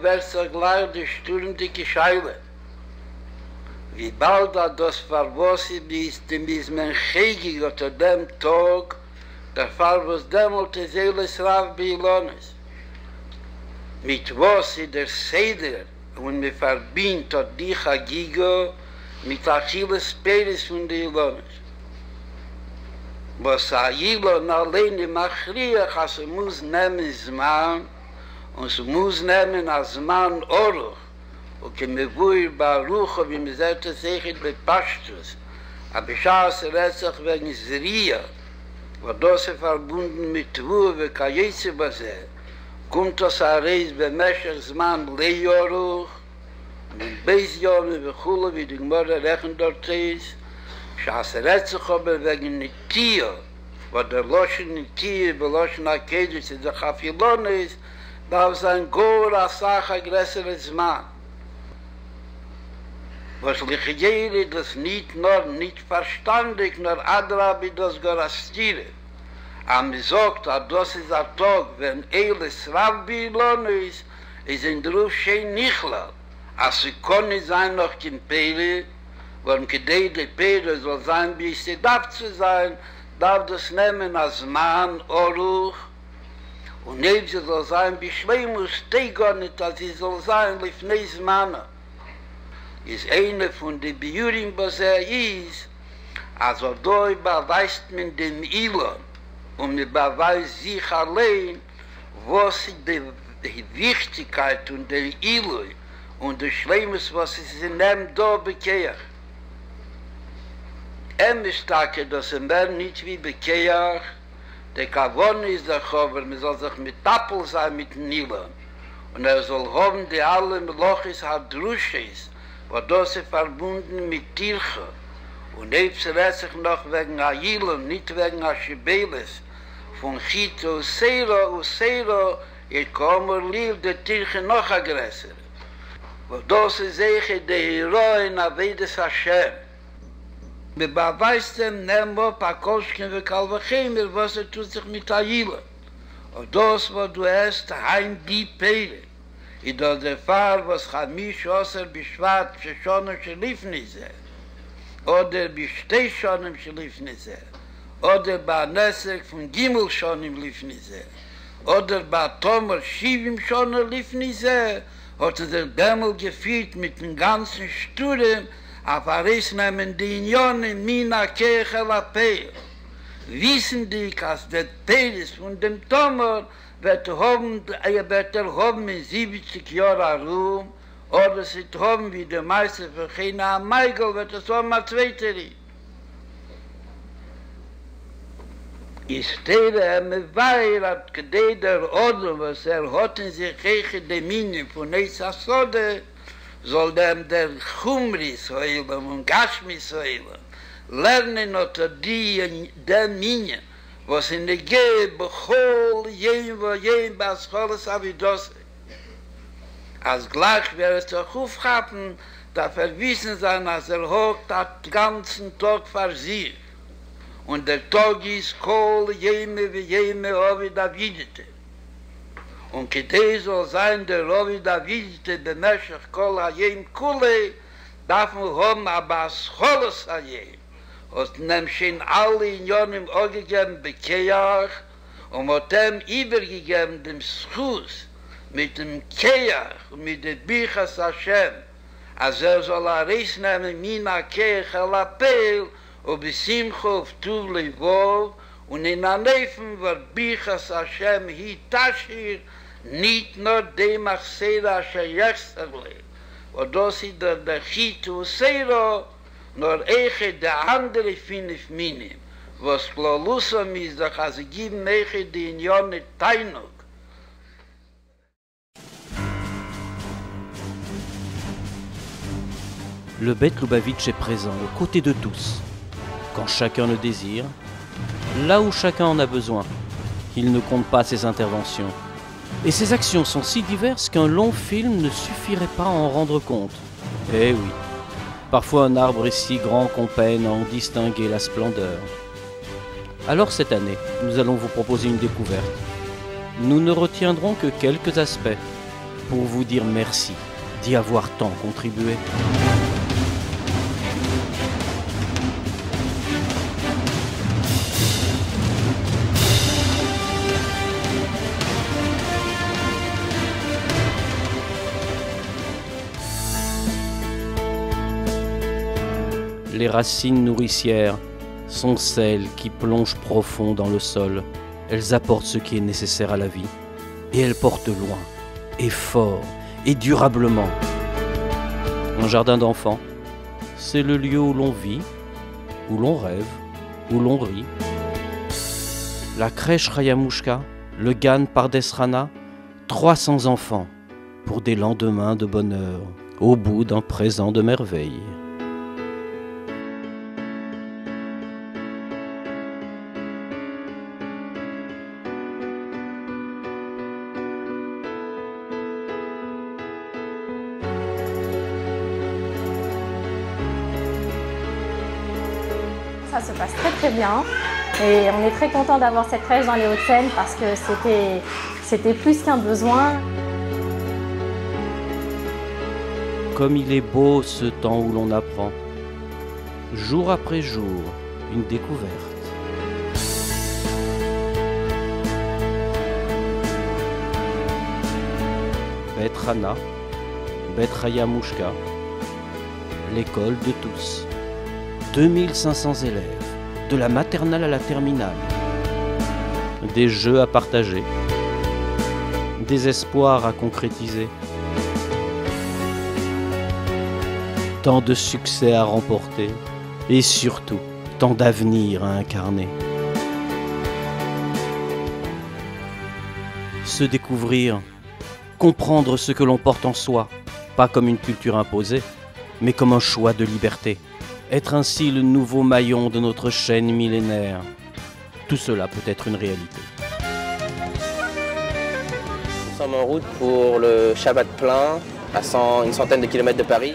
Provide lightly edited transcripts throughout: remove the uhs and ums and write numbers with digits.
wird sich gleich die stürmdicke Scheile. Wie bald hat das verwosset ist, dem ist mein Chegig unter dem Tag, der Fall, was dämmelt ist alles Rav Bilonis. Mit was ist der Seder, und mir verbindet hat die Chagigo mit Achilles Peres von der Ilonis. Was Ilon alleine machriach, als muss nehmen Zman, und es muss nehmen als Zman Oruch, und kemevui Baruch, wie man sagt, es echt bei Pashtus, aber Schaas Rezach wegen Zriya, wo das verbunden mit Tvur, wie Kajese Base, kommt das Areis bei Meshach Zman Leioruch, mit Beis-Yom, wie Chula, wie die Gmorre rechnen dort ist, Schaas Rezach aber wegen Nitio, wo der Loschen Nitio, bei Loschen Akedis, in der Chafilon ist, darf sein Gor Asach aggressere Zman. Was Lichjeri das nicht verstandig, nur Adrabi das Gorastire. Am sagt, das ist ein Tag, wenn Eiles Rav Bilon ist in der Ruf Shein Nichla. Als sie können sein noch in Pele, wenn gedei die Pele soll sein, wie sie darf zu sein, darf das nehmen als Mann, Oruch, und neben sie soll sein, wie Schleimus, Tegonit, als sie soll sein, Lifneis Manna. Ist eine von den Bejurim, was ist, also da überweist man dem Ilon, und man überweist sich allein, was die Wichtigkeit und der Ilon und der Schleimus, was ist in dem da bekehrt. Ist Tage, dass mehr nicht wie bekehrt, der Kavon ist der Chover, man soll sich mit Tappel sein mit dem Ilon, und soll haben, die alle Melochis hat Drusches, wo das ist verbunden mit Tirche. Und selbst lässt sich noch wegen Ailon, nicht wegen Aschibeles, von Chito und Seiro, ihr kommer lieb der Tirche noch aggressor. Wo das ist sicher der Heroin Avedes Hashem. Wir beweist dem Nemo, Pakolschken und Kalvachemir, was tut sich mit Ailon. Und das, wo du hast, heim die Pele. I do der Fall, was Chamish Osser Bishvat Sheshonem Shelifnise, oder Bishtei Shonem Shelifnise, oder Banesek von Gimel Shonem Lifnise, oder Batomer Shivim Shonem Lifnise, hat der Dämmel geführt mit den ganzen Studien, auf Aris nehmen die Unionen Mina Kechel Apel. Wissen die, dass der Peris von dem Tomer wird haben in 70 Jahren Ruhm, oder sie haben wie der Meister für China am Meigel, wird es auch mal zweiteri. Ich stehe mit Weil, hat der Oder, was hat in sich gegen die Mine von Eisasode, soll dem der Chumris heulen und Gashmis heulen, lernen unter die der Mine, was in der Gehe bechol, jem, was Choles Avidose. Als gleich wäre es doch aufgehaben, da verwiesen sein, als hat den ganzen Tag für sich. Und der Tag ist kol, jeme, Ovi Davidite. Und gedei soll sein, der Ovi Davidite, bemerschach kol hajem kule, darf man haben, aber als Choles hajem. Und nem schon alle in Jonim auch gegeben Bekeach und hat ihm übergegeben dem Schuss mit dem Keach und mit der Bichas Hashem. Also soll Reis nehmen, Mina Keach al-Apel und besimcho auf Tuv Levov und in Anefen wird Bichas Hashem hi Tashir nicht nur dem Achsera Asher Yechserle. Und das ist der Chitu Seiro, nur eiche der andere Finif Minim, was Klolusam ist, doch als geben eiche die Unione Tainuk. Le Bet Lubavitch est présent, aux côtés de tous, quand chacun le désire, là où chacun en a besoin. Il ne compte pas ses interventions. Et ses actions sont si diverses qu'un long film ne suffirait pas à en rendre compte. Eh oui, parfois un arbre est si grand qu'on peine à en distinguer la splendeur. Alors cette année, nous allons vous proposer une découverte. Nous ne retiendrons que quelques aspects. pour vous dire merci d'y avoir tant contribué. Les racines nourricières sont celles qui plongent profond dans le sol. Elles apportent ce qui est nécessaire à la vie. Et elles portent loin, et fort, et durablement. Un jardin d'enfants, c'est le lieu où l'on vit, où l'on rêve, où l'on rit. La crèche Rayamushka, le GAN Pardesrana, 300 enfants pour des lendemains de bonheur, au bout d'un présent de merveille. Ça se passe très très bien et on est très content d'avoir cette crèche dans les Hauts-de-Seine parce que c'était plus qu'un besoin. Comme il est beau ce temps où l'on apprend, jour après jour, une découverte. Bet Rana, Bet Rayamushka, l'école de tous. 2500 élèves, de la maternelle à la terminale. Des jeux à partager, des espoirs à concrétiser. Tant de succès à remporter et surtout tant d'avenir à incarner. Se découvrir, comprendre ce que l'on porte en soi, pas comme une culture imposée, mais comme un choix de liberté. Être ainsi le nouveau maillon de notre chaîne millénaire. Tout cela peut être une réalité. Nous sommes en route pour le Shabbat plein, à une centaine de kilomètres de Paris.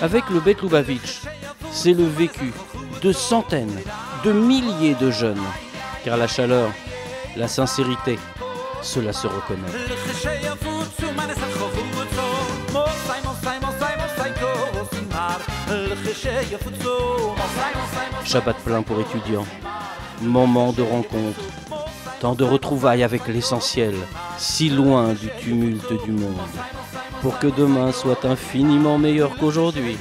Avec le Bet Lubavitch, c'est le vécu de centaines, de milliers de jeunes. Car la chaleur, la sincérité, cela se reconnaît. Shabbat plein pour étudiants, moment de rencontre, temps de retrouvailles avec l'essentiel, si loin du tumulte du monde. Pour que demain soit infiniment meilleur qu'aujourd'hui.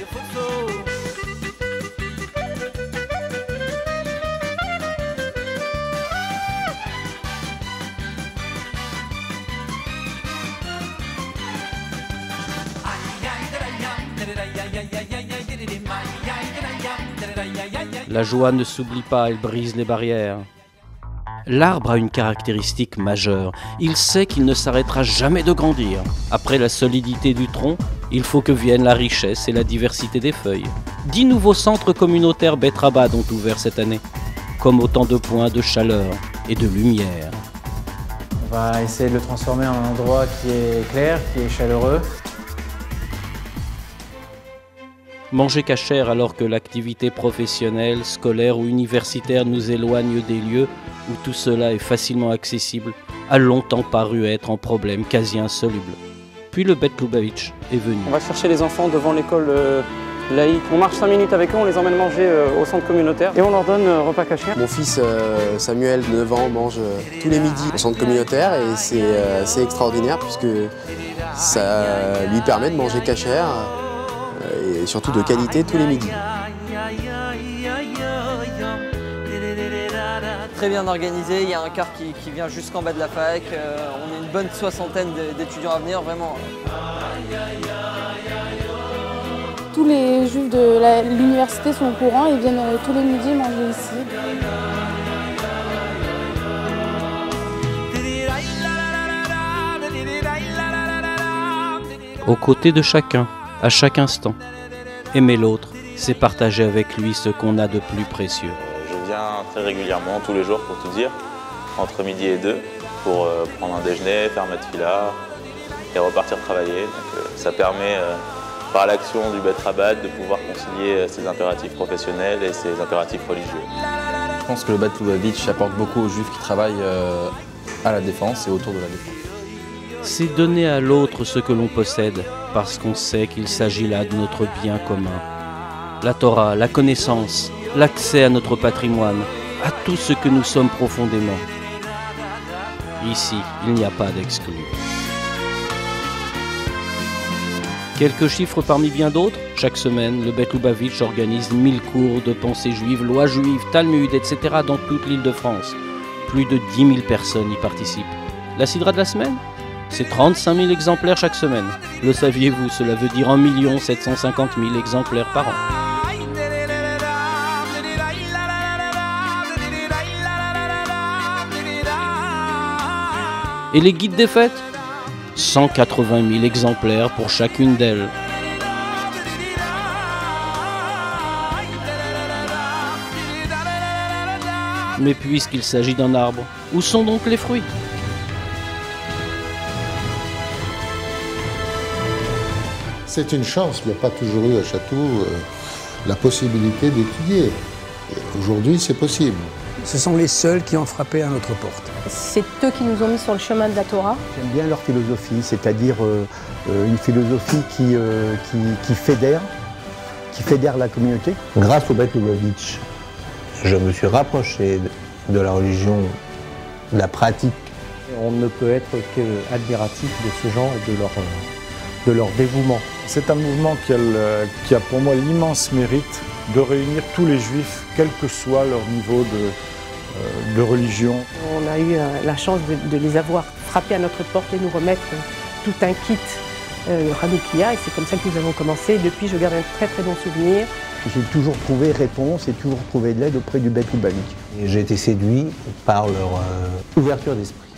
La joie ne s'oublie pas, elle brise les barrières. L'arbre a une caractéristique majeure. Il sait qu'il ne s'arrêtera jamais de grandir. Après la solidité du tronc, il faut que vienne la richesse et la diversité des feuilles. 10 nouveaux centres communautaires Bet Rabad ont ouvert cette année, comme autant de points de chaleur et de lumière. On va essayer de le transformer en un endroit qui est clair, qui est chaleureux. Manger cachère alors que l'activité professionnelle, scolaire ou universitaire nous éloigne des lieux où tout cela est facilement accessible, a longtemps paru être un problème quasi insoluble. Puis le Bet Lubavitch est venu. On va chercher les enfants devant l'école laïque. On marche 5 minutes avec eux, on les emmène manger au centre communautaire et on leur donne repas cachère. Mon fils Samuel, de 9 ans, mange tous les midis au centre communautaire et c'est extraordinaire puisque ça lui permet de manger cachère et surtout de qualité tous les midis. Très bien organisé, il y a un car qui vient jusqu'en bas de la fac, on est une bonne soixantaine d'étudiants à venir, vraiment. Tous les juifs de l'université sont au courant et viennent tous les midis manger ici. Aux côtés de chacun, à chaque instant. Aimer l'autre, c'est partager avec lui ce qu'on a de plus précieux. Je viens très régulièrement, tous les jours pour tout dire, entre midi et 2, pour prendre un déjeuner, faire ma tefila, et repartir travailler. Donc, ça permet, par l'action du Bet Rabat, de pouvoir concilier ses impératifs professionnels et ses impératifs religieux. Je pense que le Bet Lubavitch apporte beaucoup aux Juifs qui travaillent à la défense et autour de la défense. C'est donner à l'autre ce que l'on possède, parce qu'on sait qu'il s'agit là de notre bien commun. La Torah, la connaissance, l'accès à notre patrimoine, à tout ce que nous sommes profondément. Ici, il n'y a pas d'exclus. Quelques chiffres parmi bien d'autres. Chaque semaine, le Bet Lubavitch organise 1000 cours de pensée juive, lois juives, Talmud, etc. dans toute l'île de France. Plus de 10 000 personnes y participent. La sidra de la semaine ? C'est 35 000 exemplaires chaque semaine. Le saviez-vous, cela veut dire 1 750 000 exemplaires par an. Et les guides des fêtes ? 180 000 exemplaires pour chacune d'elles. Mais puisqu'il s'agit d'un arbre, où sont donc les fruits ? C'est une chance, il n'y a pas toujours eu à Château la possibilité d'étudier. Aujourd'hui, c'est possible. Ce sont les seuls qui ont frappé à notre porte. C'est eux qui nous ont mis sur le chemin de la Torah. J'aime bien leur philosophie, c'est-à-dire une philosophie qui fédère la communauté. Grâce au Bet Lubavitch, je me suis rapproché de la religion, de la pratique. On ne peut être qu'admiratif de ces gens et de leur dévouement. C'est un mouvement qui a pour moi l'immense mérite de réunir tous les juifs, quel que soit leur niveau de religion. On a eu la chance de les avoir frappés à notre porte et nous remettre tout un kit Hanoukia, et c'est comme ça que nous avons commencé. Depuis, je garde un très très bon souvenir. J'ai toujours trouvé réponse et toujours trouvé de l'aide auprès du Bet Lubavitch. J'ai été séduit par leur ouverture d'esprit.